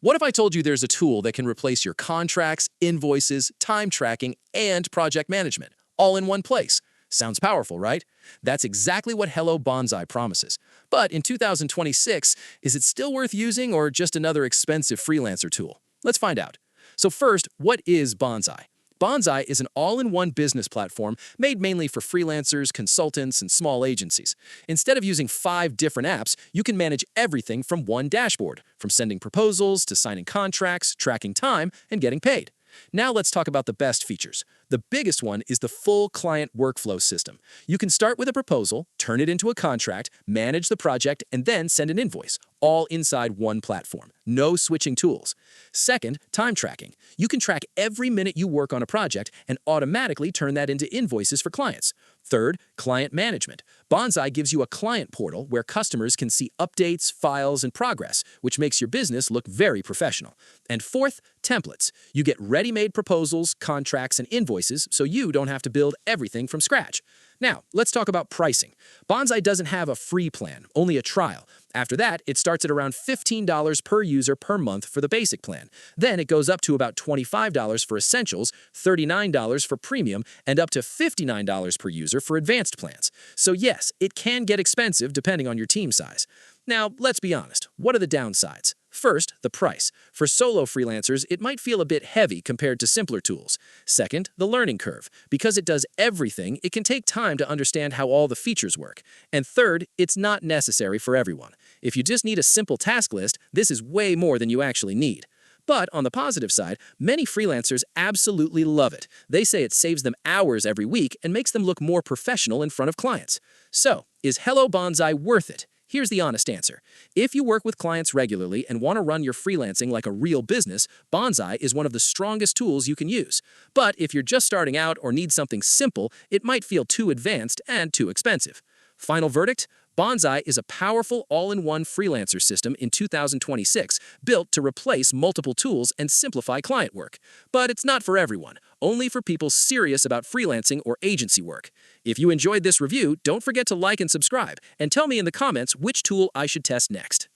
What if I told you there's a tool that can replace your contracts, invoices, time tracking, and project management, all in one place? Sounds powerful, right? That's exactly what Hello Bonsai promises. But in 2026, is it still worth using or just another expensive freelancer tool? Let's find out. So first, what is Bonsai? Bonsai is an all-in-one business platform made mainly for freelancers, consultants, and small agencies. Instead of using 5 different apps, you can manage everything from one dashboard, from sending proposals to signing contracts, tracking time, and getting paid. Now let's talk about the best features. The biggest one is the full client workflow system. You can start with a proposal, turn it into a contract, manage the project, and then send an invoice, all inside one platform. No switching tools. Second, time tracking. You can track every minute you work on a project and automatically turn that into invoices for clients. Third, client management. Bonsai gives you a client portal where customers can see updates, files, and progress, which makes your business look very professional. And fourth, templates. You get ready-made proposals, contracts, and invoices so you don't have to build everything from scratch. Now, let's talk about pricing. Bonsai doesn't have a free plan, only a trial. After that, it starts at around $15 per user per month for the basic plan. Then it goes up to about $25 for essentials, $39 for premium, and up to $59 per user for advanced plans. So yes, it can get expensive depending on your team size. Now, let's be honest. What are the downsides? First, the price. For solo freelancers, it might feel a bit heavy compared to simpler tools. Second, the learning curve. Because it does everything, it can take time to understand how all the features work. And third, it's not necessary for everyone. If you just need a simple task list, this is way more than you actually need. But on the positive side, many freelancers absolutely love it. They say it saves them hours every week and makes them look more professional in front of clients. So, is Hello Bonsai worth it? Here's the honest answer. If you work with clients regularly and want to run your freelancing like a real business, Bonsai is one of the strongest tools you can use. But if you're just starting out or need something simple, it might feel too advanced and too expensive. Final verdict? Bonsai is a powerful all-in-one freelancer system in 2026 built to replace multiple tools and simplify client work. But it's not for everyone, only for people serious about freelancing or agency work. If you enjoyed this review, don't forget to like and subscribe, and tell me in the comments which tool I should test next.